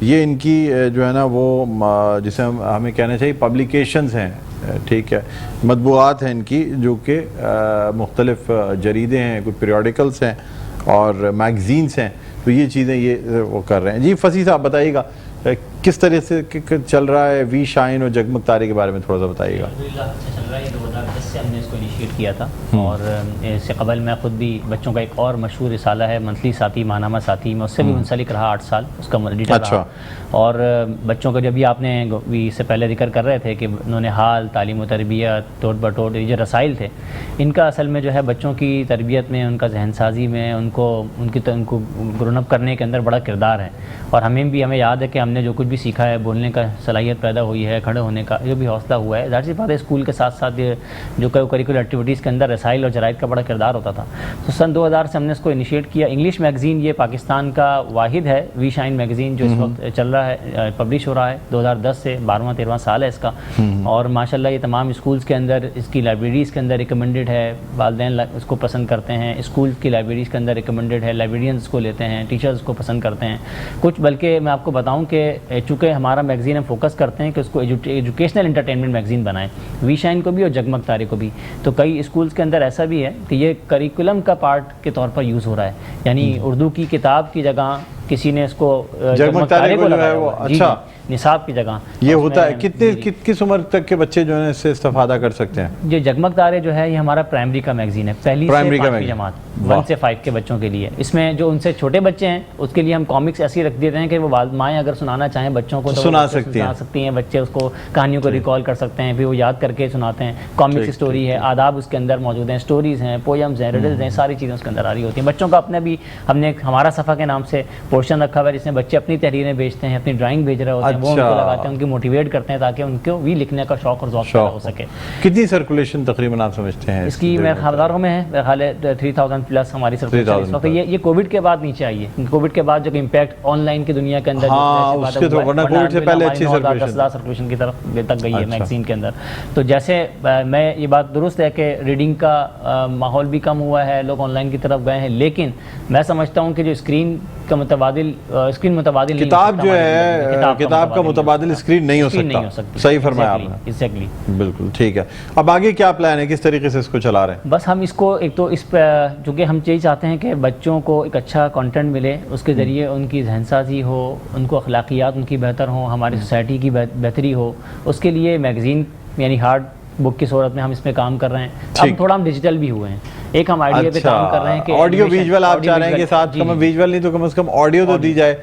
یہ ان کی جو ہے نا وہ جسے ہمیں کہنا چاہیے پبلیکیشنز ہیں، ٹھیک ہے، مطبوعات ہیں ان کی، جو کہ مختلف جریدے ہیں، کوئی پیریوڈیکلز ہیں اور میگزینس ہیں، تو یہ چیزیں یہ وہ کر رہے ہیں۔ جی فصیح صاحب بتائیے گا کس طرح سے چل رہا ہے وی شائن اور جگمگ تارے کے بارے میں تھوڑا سا بتائیے گا۔ الحمدللہ اچھا چل رہا ہے، 2010 سے ہم نے اس کو انیشیٹ کیا تھا، اور اس سے قبل میں خود بھی بچوں کا ایک اور مشہور رسالہ ہے منتھلی ساتھی ماہنامہ ساتھی، میں اس سے بھی منسلک رہا 8 سال، اس کا ایڈیٹر رہا۔ اور بچوں کو جب بھی آپ نے اس سے پہلے ذکر کر رہے تھے کہ انہوں نے حال، تعلیم و تربیت، ٹوٹ بٹوٹ، یہ جو رسائل تھے، ان کا اصل میں جو ہے بچوں کی تربیت میں، ان کا ذہن سازی میں، ان کو گرون اپ کرنے کے اندر بڑا کردار ہے۔ اور ہمیں یاد ہے کہ ہم نے جو کچھ بھی سیکھا ہے، بولنے کا صلاحیت پیدا ہوئی ہے، کھڑے ہونے کا جو بھی حوصلہ ہوا ہے، ظاہر سی بات ہے اسکول کے ساتھ ساتھ یہ جو کریکولر ایکٹیویٹیز کے اندر رسائل اور جرائد کا بڑا کردار ہوتا تھا۔ تو سن 2000 سے ہم نے اس کو انیشیٹ کیا۔ انگلش میگزین یہ پاکستان کا واحد ہے وی شائن میگزین جو اس وقت چل رہا ہے، پبلش ہو رہا ہے 2010 سے، 12واں سال ہے اس کا، اور ماشاءاللہ یہ تمام اسکولز کے اندر، اس کی لائبریریز کے اندر ریکمنڈڈ ہے، والدین اس کو پسند کرتے ہیں، اسکول کی لائبریریز کے اندر ریکمنڈڈ ہے، لائبریرینز کو لیتے ہیں، ٹیچرز کو پسند کرتے ہیں کچھ، بلکہ میں آپ کو بتاؤں کہ چونکہ ہمارا میگزین ہم فوکس کرتے ہیں کہ اس کو ایجوکیشنل انٹرٹینمنٹ میگزین بنائیں، وی شائن کو بھی اور جگمگ تارے کو بھی، تو کئی اسکولز کے اندر ایسا بھی ہے کہ یہ کریکولم کا پارٹ کے طور پر یوز ہو رہا ہے، یعنی اردو کی کتاب کی جگہ کسی نے اس کو جگمگ تارے کو لگایا ہوا، اچھا نصاب کی جگہ یہ ہوتا ہے۔ کس عمر تک کے بچے جو ہیں اس سے استفادہ کر سکتے ہیں؟ جو جگمگ تارے جو ہے یہ ہمارا پرائمری کا میگزین ہے، پہلی سے 5ویں جماعت، 1 سے 5 کے بچوں کے لیے۔ اس میں جو ان سے چھوٹے بچے ہیں اس کے لیے ہم کامکس ایسی رکھ دیتے ہیں کہ وہ مائیں اگر سنانا چاہیں بچوں کو تو سنا سکتی ہیں، بچے اس کو کہانیوں کو ریکال کر سکتے ہیں، پھر وہ یاد کر کے سناتے ہیں۔ کامکس اسٹوری ہے، آداب اس کے اندر موجود ہیں، سٹوریز ہیں، پویمز ہیں، ریڈلز ہیں، ساری چیزیں اس کے اندر آ رہی ہوتی ہیں۔ بچوں کا اپنے بھی ہم نے ہمارا صفحہ کے نام سے پورشن رکھا ہوا ہے جس میں بچے اپنی تحریریں بھیجتے ہیں، اپنی ڈرائنگ بھیج رہے ہوتے ہیں، وہ ان کو لگاتے ہیں، ان کی موٹیویٹ کرتے ہیں تاکہ ان کو بھی لکھنے کا شوق اور ذوق پیدا ہو سکے۔ کتنی سرکولیشن تقریباً آپ سمجھتے ہیں اس کی؟ میرے ہزاروں میں ہے، میرے خیال ہے 3000 پلس ہماری سرکولیشن اس وقت۔ یہ کووڈ کے بعد نیچے آئی ہے، کووڈ کے بعد جو امپیکٹ آن لائن کی دنیا کے اندر سرکولیشن کی طرف تک گئی ہے میگزین کے اندر۔ تو جیسے میں یہ بات درست ہے کہ ریڈنگ کا ماحول بھی کم ہوا ہے، لوگ آن لائن کی طرف گئے ہیں، لیکن میں سمجھتا ہوں کہ جو اسکرین کا متبادل کتاب جو ہے، کتاب کا متبادل اسکرین نہیں ہو سکتا، صحیح فرمایا آپ نے، ایگزیکٹلی بالکل ٹھیک ہے۔ اب آگے کیا پلان ہے، کس طریقے سے اس کو چلا رہے ہیں؟ بس ہم اس کو ایک تو اس پہ چونکہ ہم یہی چاہتے ہیں کہ بچوں کو ایک اچھا کانٹینٹ ملے، اس کے ذریعے ان کی ذہن سازی ہو، ان کو اخلاقیات ان کی بہتر ہوں، ہماری سوسائٹی کی بہتری ہو، اس کے لیے میگزین یعنی ہارڈ بک کی صورت میں ہم اس پہ کام کر رہے ہیں۔ اب تھوڑا ہم ڈیجیٹل بھی ہوئے ہیں، ایک ہم آئیڈیا پہ کام کر رہے ہیں کہ آڈیو ویژول آپ چاہ رہے ہیں کہ ساتھ کم ویژول نہیں تو کم از کم آڈیو تو دی جائے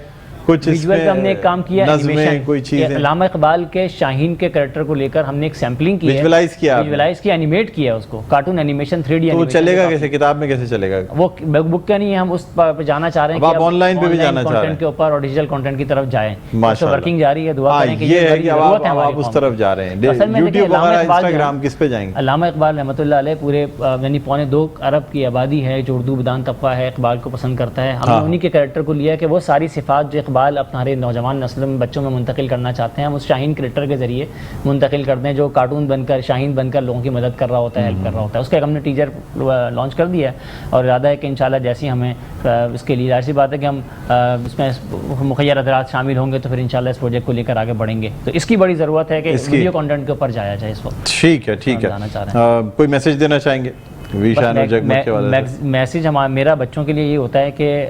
کچھ، ویژول پہ ہم نے ایک کام کیا نظمیں کوئی چیزیں، علامہ اقبال کے شاہین کے کریکٹر کو لے کر ہم نے ایک سیمپلنگ کی ہے، ویژولائز کیا، اینیمیٹ کیا اس کو، کارٹون اینیمیشن 3D، تو وہ چلے گا کیسے، کتاب میں کیسے چلے گا؟ وہ بک کا نہیں ہے، ہم اس پہ جانا چاہ رہے ہیں کہ آپ آن لائن پہ بھی جانا چاہ رہے ہیں کے اوپر اور ڈیجیٹل کنٹینٹ کی طرف جائیں، ماشاءاللہ ورکنگ جاری ہے، دعا کریں کہ یہ ہے کہ آپ اس طرف جا رہے ہیں، یوٹیوب وغیرہ انسٹاگرام کس پہ جائیں گے؟ علامہ اقبال رحمۃ اللہ علیہ پورے یعنی 2.25 ارب کی آبادی ہے جو اردو بدان طبقہ ہے، اقبال کو پسند کرتا ہے، ہم نے انہی کے کریکٹر کو لیا کہ وہ ساری صفات جو اقبال اپنے نوجوان نسل میں بچوں میں منتقل کرنا چاہتے ہیں، ہم اس شاہین کریکٹر کے ذریعے منتقل کرتے ہیں جو کارٹون بن کر، شاہین بن کر لوگوں کی مدد کر رہا ہوتا ہے، ہیلپ کر رہا ہوتا ہے۔ اس کا ہم نے ٹیزر لانچ کر دیا ہے اور ارادہ ہے کہ انشاءاللہ جیسی ہمیں اس کے لیے، ظاہر سی بات ہے کہ ہم اس میں مخیر حضرات شامل ہوں گے تو پھر انشاءاللہ اس پروجیکٹ کو لے کر آگے بڑھیں گے، تو اس کی بڑی ضرورت ہے کہ ویڈیو کنٹینٹ کے اوپر جایا جائے اس وقت۔ ٹھیک ہے ٹھیک ہے، کوئی میسج دینا چاہیں گے؟ میسج میرا بچوں کے لیے یہ ہوتا ہے کہ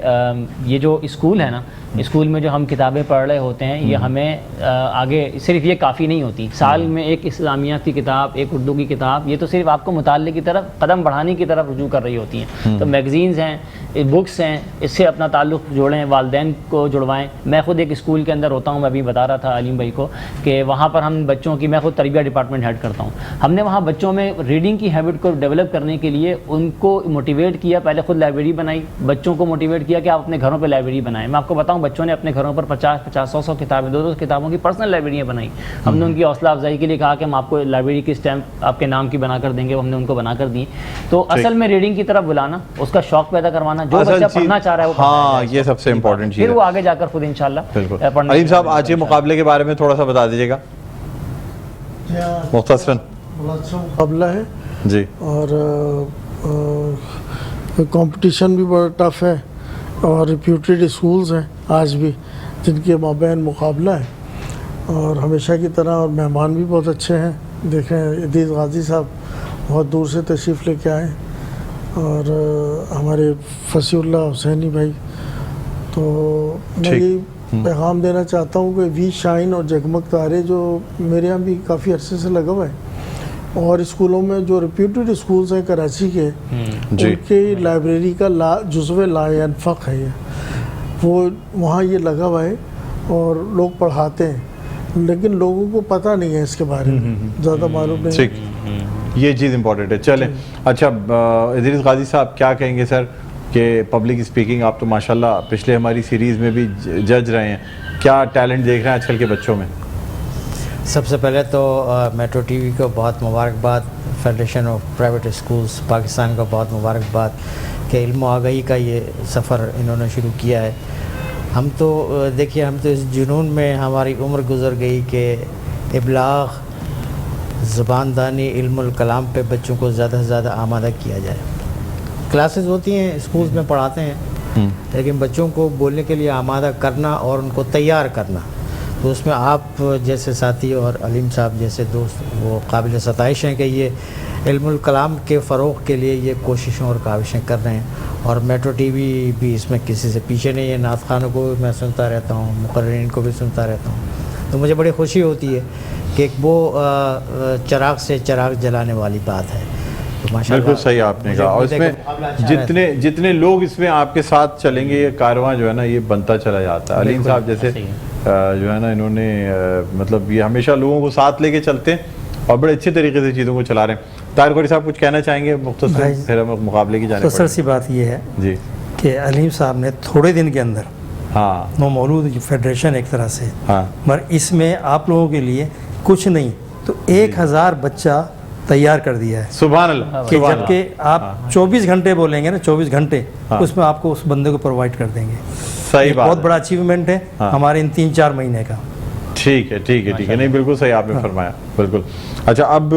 یہ جو اسکول ہے نا، اسکول میں جو ہم کتابیں پڑھ رہے ہوتے ہیں یہ ہمیں آگے صرف یہ کافی نہیں ہوتی، سال میں ایک اسلامیات کی کتاب، ایک اردو کی کتاب، یہ تو صرف آپ کو مطالعے کی طرف قدم بڑھانے کی طرف رجوع کر رہی ہوتی ہیں۔ تو میگزینز ہیں، بکس ہیں، اس سے اپنا تعلق جوڑیں، والدین کو جڑوائیں۔ میں خود ایک اسکول کے اندر ہوتا ہوں، میں ابھی بتا رہا تھا علیم بھائی کو کہ وہاں پر ہم بچوں کی، میں خود تربیہ ڈپارٹمنٹ ہیڈ کرتا ہوں، ہم نے وہاں بچوں میں ریڈنگ کی ہیبٹ کو ڈیولپ کرنے کے لیے ان کو موٹیویٹ کیا، پہلے خود لائبریری بنائی، بچوں کو موٹیویٹ کیا کہ آپ اپنے گھروں پہ لائبریری بنائیں۔ میں آپ کو بتاؤں بچوں نے اپنے گھروں پر 50-100 کتابیں، 200 کتابوں کی پرسنل لائبریریاں بنائی۔ ہم نے ان کی حوصلہ افزائی کے لیے کہا کہ ہم آپ کو لائبریری کی اسٹیمپ آپ کے نام کی بنا کر دیں گے، ہم نے ان کو بنا کر دی۔ تو اصل میں ریڈنگ کی طرف بلانا، اس کا شوق پیدا کروانا، جو بچہ پڑھنا چاہ رہا ہے وہ، ہاں یہ سب سے امپورٹنٹ چیز ہے، پھر وہ آگے جا کر خود انشاءاللہ پڑھنا۔ علیم صاحب آج کے مقابلے کے بارے میں تھوڑا سا بتا دیجیے گا مختصراً۔ بہت اچھا مقابلہ ہے جی، اور کمپٹیشن بھی بڑا ٹف ہے اور ریپیوٹیڈ اسکولز ہیں آج بھی، جن کے مابین مقابلہ ہے، اور ہمیشہ کی طرح، اور مہمان بھی بہت اچھے ہیں. دیکھیں عدیز غازی صاحب بہت دور سے تشریف لے کے آئے، اور ہمارے فصیح اللہ حسینی بھائی. تو میں یہ پیغام دینا چاہتا ہوں کہ وی شائن اور جگمگ تارے جو میرے یہاں بھی کافی عرصے سے لگا ہوا ہے، اور اسکولوں میں جو ریپیوٹڈ اسکولز ہیں کراچی کے، ان کی لائبریری کا جزو لا ينفق ہے یہ، وہ وہاں یہ لگا ہوا ہے اور لوگ پڑھاتے ہیں، لیکن لوگوں کو پتہ نہیں ہے اس کے بارے میں، زیادہ معلوم نہیں. یہ چیز امپورٹنٹ ہے. چلیں اچھا ادریس غازی صاحب کیا کہیں گے سر کہ پبلک اسپیکنگ آپ تو ماشاءاللہ پچھلے ہماری سیریز میں بھی جج رہے ہیں، کیا ٹیلنٹ دیکھ رہے ہیں آج کل کے بچوں میں؟ سب سے پہلے تو میٹرو ٹی وی کو بہت مبارکباد، federation of private schools Pakistan کو بہت مبارکباد کہ علم و آگاہی کا یہ سفر انہوں نے شروع کیا ہے. ہم تو دیکھیے، ہم تو اس جنون میں ہماری عمر گزر گئی کہ ابلاغ، زبان دانی، علم الکلام پہ بچوں کو زیادہ سے زیادہ آمادہ کیا جائے. کلاسز ہوتی ہیں، اسکولز میں پڑھاتے ہیں، لیکن بچوں کو بولنے کے لیے آمادہ کرنا اور ان کو تیار کرنا، تو اس میں آپ جیسے ساتھی اور علیم صاحب جیسے دوست وہ قابل ستائش ہیں کہ یہ علم الکلام کے فروغ کے لیے یہ کوششیں اور کاوشیں کر رہے ہیں. اور میٹرو ٹی وی بھی اس میں کسی سے پیچھے نہیں ہے. نعت خوانوں کو بھی میں سنتا رہتا ہوں، مقررین کو بھی سنتا رہتا ہوں، تو مجھے بڑی خوشی ہوتی ہے کہ ایک وہ چراغ سے چراغ جلانے والی بات ہے. بالکل صحیح آپ نے کہا. اور اس میں جتنے لوگ اس میں آپ کے ساتھ چلیں گے، یہ کارواں جو ہے نا یہ بنتا چلا جاتا ہے. علیم صاحب جیسے جو ہے نا انہوں نے مطلب یہ ہمیشہ لوگوں کو ساتھ لے کے چلتے ہیں اور بڑے اچھے طریقے سے چیزوں کو چلا رہے ہیں. طاہر قوری صاحب کچھ کہنا چاہیں گے مختصر پھر ہم مقابلے کی جانب؟ مختصر سی بات یہ ہے جی کہ علیم صاحب نے تھوڑے دن کے اندر نومولود فیڈریشن ایک طرح سے، مگر اس میں آپ لوگوں کے لیے کچھ نہیں تو 1000 بچہ تیار کر دیا ہے. سبحان اللہ. کہ جبکہ آپ 24 گھنٹے بولیں گے نا، 24 گھنٹے اس میں آپ کو اس بندے کو پرووائڈ کر دیں گے. صحیح بات، بہت بڑا اچیومنٹ ہے ہمارے ان 3-4 مہینے کا. ٹھیک ہے ٹھیک ہے ٹھیک ہے. نہیں بالکل صحیح آپ نے فرمایا. بالکل. اچھا اب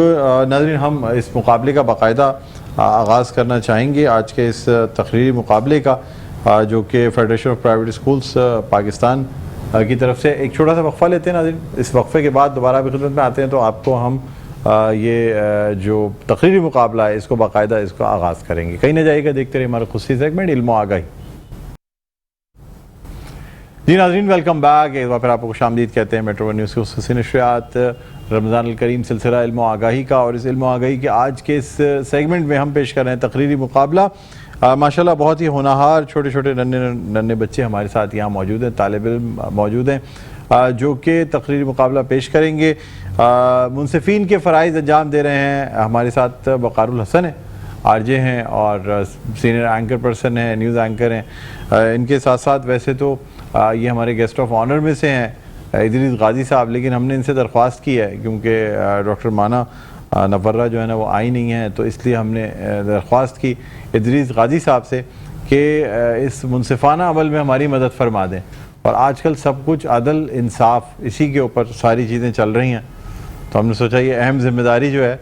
ناظرین ہم اس مقابلے کا باقاعدہ آغاز کرنا چاہیں گے، آج کے اس تقریری مقابلے کا جو کہ federation of private schools Pakistan کی طرف سے. ایک چھوٹا سا وقفہ لیتے ہیں ناظرین. اس وقفے کے بعد دوبارہ بھی خدمت میں آتے ہیں تو آپ کو ہم یہ جو تقریری مقابلہ ہے اس کو باقاعدہ اس کو آغاز کریں گے. کہیں نہ جائے گا، دیکھتے رہے ہمارا خصوصی سیگمنٹ علم و آگاہی. جی ناظرین ویلکم بیک. ایک بار پھر آپ کو خوش آمدید کہتے ہیں میٹرو نیوز کی خصوصی نشریات رمضان الکریم سلسلہ علم و آگاہی کا. اور اس علم و آگاہی کے آج کے اس سیگمنٹ میں ہم پیش کر رہے ہیں تقریری مقابلہ. ماشاءاللہ بہت ہی ہونہار چھوٹے چھوٹے ننھے بچے ہمارے ساتھ یہاں موجود ہیں، طالب علم موجود ہیں جو کہ تقریری مقابلہ پیش کریں گے. منصفین کے فرائض انجام دے رہے ہیں. ہمارے ساتھ وقار الحسن ہیں، آر جے ہیں اور سینئر اینکر پرسن ہیں، نیوز اینکر ہیں. ان کے ساتھ ساتھ ویسے تو یہ ہمارے گیسٹ آف آنر میں سے ہیں ادریس غازی صاحب، لیکن ہم نے ان سے درخواست کی ہے کیونکہ ڈاکٹر مانا نورہ جو ہے نا وہ آئی نہیں ہیں، تو اس لیے ہم نے درخواست کی ادریس غازی صاحب سے کہ اس منصفانہ عمل میں ہماری مدد فرما دیں. اور آج کل سب کچھ عدل انصاف اسی کے اوپر ساری چیزیں چل رہی ہیں، تو ہم نے سوچا یہ اہم ذمہ داری جو ہے،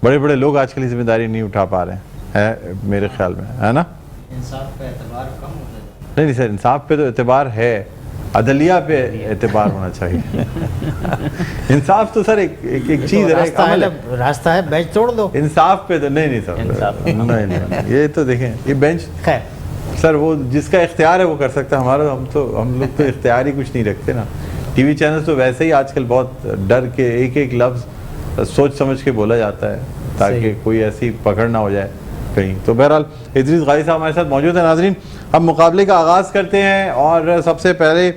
بڑے بڑے لوگ آج کل یہ ذمہ داری نہیں اٹھا پا رہے ہیں میرے خیال میں، ہے نا؟ انصاف پہ اعتبار کم ہوتا ہے. نہیں سر، انصاف پہ تو اعتبار ہے، عدلیہ پہ اعتبار ہونا چاہیے. انصاف تو سر ایک چیز ہے، راستہ ہے، بینچ توڑ دو. انصاف پہ تو نہیں سر، نہیں یہ تو دیکھیں یہ بینچ خیر سر وہ جس کا اختیار ہے وہ کر سکتا ہے. ہمارا ہم لوگ تو اختیار ہی کچھ نہیں رکھتے نا. ٹی وی چینلز تو ویسے ہی آج کل بہت ڈر کے ایک لفظ سوچ سمجھ کے بولا جاتا ہے تاکہ کوئی ایسی پکڑ نہ ہو جائے کہیں. تو بہرحال ادریس غازی صاحب ہمارے ساتھ موجود ہیں. ناظرین ہم مقابلے کا آغاز کرتے ہیں اور سب سے پہلے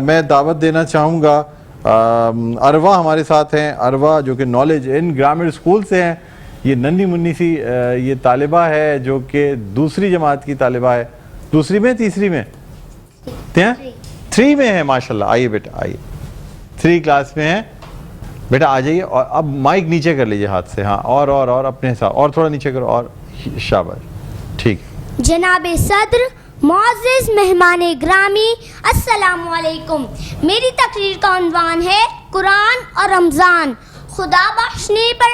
میں دعوت دینا چاہوں گا اروا ہمارے ساتھ ہیں. اروا جو کہ نالج ان گرامر اسکول سے ہیں. یہ ننھی منی سی یہ طالبہ ہے جو کہ دوسری جماعت کی طالبہ ہے. دوسری میں تیسری میں 3 میں ہے ماشاءاللہ. آئیے بیٹا آئیے، 3 کلاس میں ہیں بیٹا، آ جائیے. اور اب مائک نیچے کر لیجیے ہاتھ سے. ہاں اور اپنے حساب اور تھوڑا نیچے کرو اور شاباش. ٹھیک. جناب صدر، معزز مہمان گرامی، السلام علیکم. میری تقریر کا عنوان ہے قرآن اور رمضان. خدا بخشنے پر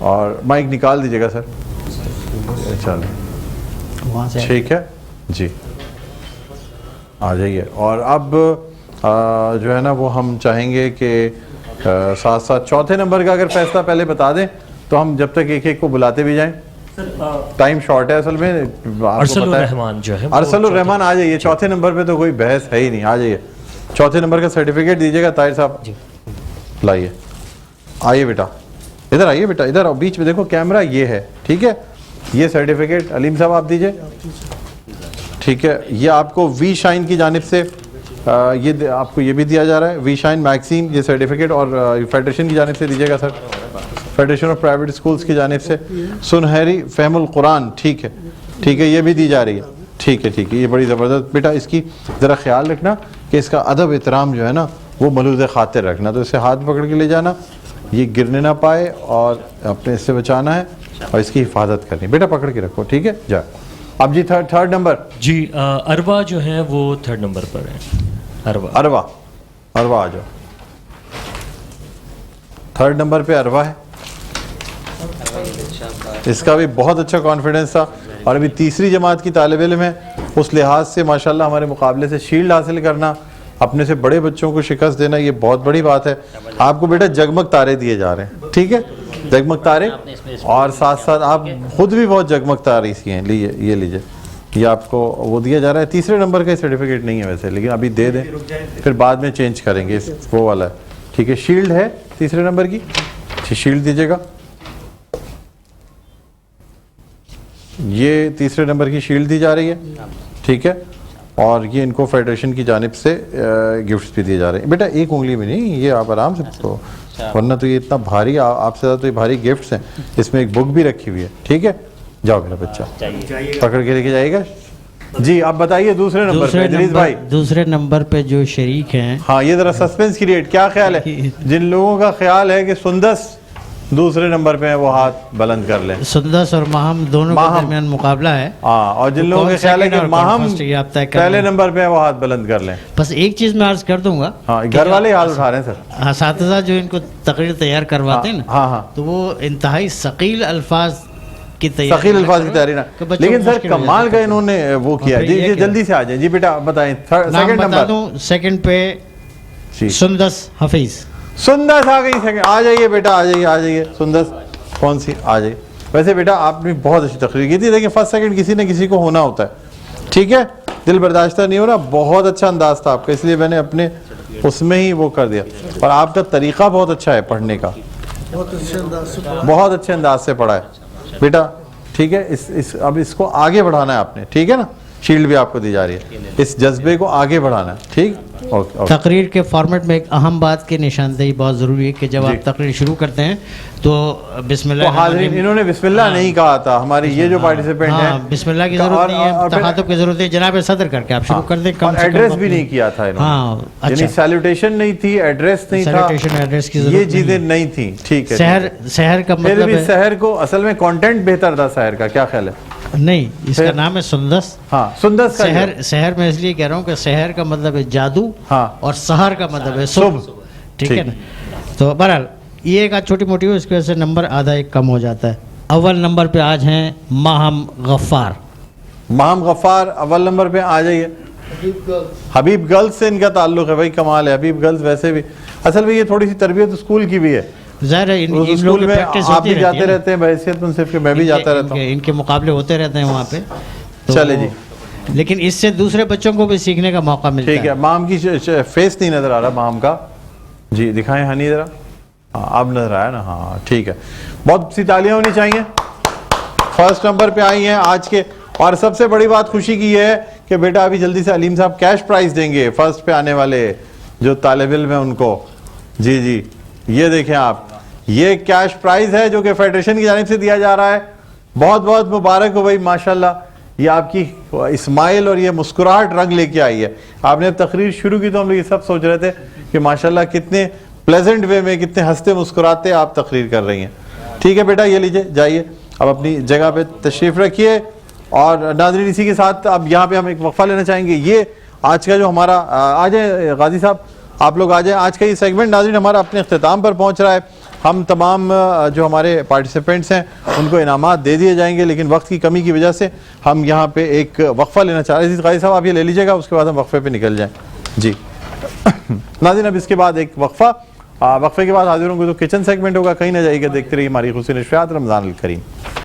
اور مائک نکال دیجیے گا سر. چلو ٹھیک ہے جی, آ جائیے. اور اب جو ہے نا وہ ہم چاہیں گے کہ ساتھ ساتھ چوتھے نمبر کا اگر فیصلہ پہلے بتا دیں تو ہم جب تک ایک ایک کو بلاتے بھی جائیں. ٹائم شارٹ ہے اصل میں. ارسل الرحمان جو ہے, ارسل الرحمان آ جائیے. چوتھے نمبر پہ تو کوئی بحث ہے ہی نہیں, آ جائیے. چوتھے نمبر کا سرٹیفکیٹ دیجیے گا طاہر صاحب. لائیے, آئیے بیٹا, ادھر آئیے بیٹا, ادھر بیچ میں دیکھو کیمرہ یہ ہے, ٹھیک ہے. یہ سرٹیفکیٹ علیم صاحب آپ دیجیے, ٹھیک ہے. یہ آپ کو وی شائن کی جانب سے یہ آپ کو یہ بھی دیا جا رہا ہے, وی شائن میگزین, یہ سرٹیفکیٹ. اور فیڈریشن کی جانب سے دیجیے گا سر, فیڈریشن آف پرائیویٹ اسکولس کی جانب سے سنہری فہم القرآن, ٹھیک ہے, ٹھیک ہے, یہ بھی دی جا رہی ہے, ٹھیک ہے, ٹھیک ہے. یہ بڑی زبردست بیٹا, اس کی ذرا خیال رکھنا کہ اس کا ادب احترام جو ہے نا وہ ملوذ خاطر رکھنا. تو اسے ہاتھ پکڑ کے لے جانا, یہ گرنے نہ پائے اور اپنے اس سے بچانا ہے اور اس کی حفاظت کرنی. بیٹا پکڑ کے رکھو, ٹھیک ہے. جا اب جی تھرڈ نمبر. جی اروا جو ہے وہ تھرڈ نمبر پر ہے. اروا آ جاؤ. تھرڈ نمبر پہ اروا ہے. اس کا بھی بہت اچھا کانفیڈنس تھا اور ابھی تیسری جماعت کی طالب علم ہے. اس لحاظ سے ماشاءاللہ ہمارے مقابلے سے شیلڈ حاصل کرنا, اپنے سے بڑے بچوں کو شکست دینا, یہ بہت بڑی بات ہے. آپ کو بیٹا جگمگ تارے دیے جا رہے ہیں, ٹھیک ہے, جگمگ تارے. اور ساتھ ساتھ آپ خود بھی بہت جگمگ تارے سی ہیں. لیجیے, یہ لیجیے, یہ آپ کو وہ دیا جا رہا ہے. تیسرے نمبر کا سرٹیفکیٹ نہیں ہے ویسے, لیکن ابھی دے دیں, پھر بعد میں چینج کریں گے. وہ والا ہے, ٹھیک ہے. شیلڈ ہے تیسرے نمبر کی, شیلڈ دیجیے گا. یہ تیسرے نمبر کی شیلڈ دی جا رہی ہے, ٹھیک ہے. اور یہ ان کو فیڈریشن کی جانب سے گفٹس بھی دیے جا رہے ہیں. بیٹا ایک انگلی میں نہیں, یہ آپ آرام سے تو, ورنہ تو یہ اتنا بھاری, آپ سے زیادہ تو یہ بھاری گفٹس ہیں. اس میں ایک بک بھی رکھی ہوئی ہے, ٹھیک ہے. جاؤ میرا بچہ, پکڑ کے لے کے جائے گا. جی آپ بتائیے دوسرے نمبر پہ ادریس بھائی. دوسرے نمبر پہ جو شریک ہیں, ہاں یہ ذرا سسپینس کریٹ. کیا خیال ہے جن لوگوں کا خیال ہے کہ سندس دوسرے نمبر پہ ہیں وہ ہاتھ بلند کر لیں. سندس اور ماہم دونوں کے درمیان مقابلہ ہے. ہاں, اور جن لوگوں کا خیال ہے کہ ماہم پہلے نمبر پہ ہیں وہ ہاتھ بلند کر لیں. بس ایک چیز میں عرض کر دوں گا, ہاں گھر والے ہاتھ اٹھا رہے ہیں سر. اساتذہ جو ان کو تقریر تیار کرواتے ہیں نا, ہاں ہاں, تو وہ انتہائی ثقیل الفاظ کی تیاری, نا, لیکن سر کمال کا انہوں نے وہ کیا. جی جلدی سے آ جائیں. جی بیٹا بتائیں سیکنڈ نمبر. سیکنڈ پہ سندس حفیظ. سندس آ گئی سیکنڈ. آ جائیے بیٹا, آ جائیے. سندس کون سی, آ جائیے. ویسے بیٹا آپ نے بہت اچھی تقریر کی تھی, لیکن فرسٹ سیکنڈ کسی نہ کسی کو ہونا ہوتا ہے, ٹھیک ہے. دل برداشتہ نہیں ہو رہا. بہت اچھا انداز تھا آپ کا, اس لیے میں نے اپنے اس میں ہی وہ کر دیا. اور آپ کا طریقہ بہت اچھا ہے پڑھنے کا, بہت اچھے انداز سے پڑھا ہے بیٹا, ٹھیک ہے. اب اس کو آگے بڑھانا ہے آپ نے, ٹھیک ہے نا. شیلڈ بھی آپ کو دی جا رہی ہے, اس جذبے کو آگے بڑھانا ہے, ٹھیک. تقریر کے فارمیٹ میں ایک اہم بات کی نشاندہی بہت ضروری ہے کہ جب آپ تقریر شروع کرتے ہیں تو بسم اللہ. حاضرین انہوں نے بسم اللہ نہیں کہا تھا. ہماری یہ جو پارٹیسپینٹ ہیں, بسم اللہ کی ضرورت نہیں ہے, تخاطب کی ضرورت ہے. جناب صدر کر کے آپ شروع کر دیں. اور ایڈریس بھی نہیں کیا تھا انہوں نے, یعنی سیلوٹیشن نہیں تھی, ایڈریس نہیں تھا, یہ چیزیں نہیں تھیں, ٹھیک ہے. سحر کا مطلب ہے, سحر کو اصل میں کانٹینٹ بہتر تھا سحر کا, کیا خیال ہے؟ نہیں, اس کا نام ہے سندس. ہاں سندس. سحر میں اس لیے کہہ رہا ہوں کہ سحر کا مطلب ہے جادو, اور سحر کا مطلب ہے صبح, ٹھیک ہے نا. تو بہرحال یہ ایک آج چھوٹی موٹی ہو, اس کی وجہ سے نمبر آدھا ایک کم ہو جاتا ہے. اول نمبر پہ آج ہیں ماہم غفار. ماہم غفار اول نمبر پہ آ جائیے. حبیب گرلز سے ان کا تعلق ہے, بھائی کمال ہے. حبیب گرلز ویسے بھی اصل میں یہ تھوڑی سی تربیت اسکول کی بھی ہے. ظاہر ہے اسکول میں آپ بھی جاتے رہتے ہیں بحیثیت منصف کے, میں بھی جاتا رہتا ہوں, ان کے مقابلے ہوتے رہتے ہیں وہاں پہ. چلے جی, لیکن اس سے دوسرے بچوں کو بھی سیکھنے کا موقع ملتا ہے. ٹھیک ہے. مام کی فیس نہیں نظر آ رہا مام کا, جی دکھائیں ہنی ذرا. ہاں اب نظر آیا نا, ہاں ٹھیک ہے. بہت سی تالیاں ہونی چاہیے. فرسٹ نمبر پہ آئی ہیں آج کے. اور سب سے بڑی بات خوشی کی ہے کہ بیٹا ابھی جلدی سے علیم صاحب کیش پرائز دیں گے فرسٹ پہ آنے والے جو طالب علم ہیں ان کو. جی جی یہ دیکھیں آپ, یہ کیش پرائز ہے جو کہ فیڈریشن کی جانب سے دیا جا رہا ہے. بہت بہت مبارک ہو بھائی, ماشاءاللہ. یہ آپ کی اسمائل اور یہ مسکراہٹ رنگ لے کے آئی ہے. آپ نے تقریر شروع کی تو ہم لوگ یہ سب سوچ رہے تھے کہ ماشاءاللہ کتنے پلیزنٹ وے میں, کتنے ہنستے مسکراتے آپ تقریر کر رہی ہیں. ٹھیک ہے بیٹا, یہ لیجئے, جائیے اب اپنی جگہ پہ تشریف رکھیے. اور ناظرین اسی کے ساتھ اب یہاں پہ ہم ایک وقفہ لینا چاہیں گے. یہ آج کا جو ہمارا, آ جائیں غازی صاحب آپ لوگ آ جائیں. آج کا یہ سیگمنٹ ناظرین ہمارا اپنے اختتام پر پہنچ رہا ہے. ہم تمام جو ہمارے پارٹیسپینٹس ہیں ان کو انعامات دے دیے جائیں گے، لیکن وقت کی کمی کی وجہ سے ہم یہاں پہ ایک وقفہ لینا چاہ رہے ہیں. قاضی صاحب آپ یہ لے لیجیے گا، اس کے بعد ہم وقفے پہ نکل جائیں. جی ناظرین، اب اس کے بعد ایک وقفہ، وقفے کے بعد حاضر ہوں گے تو کچن سیگمنٹ ہوگا. کہیں نہ جائیے گا، دیکھتے رہیے ہماری خصوصی نشریات رمضان الکریم.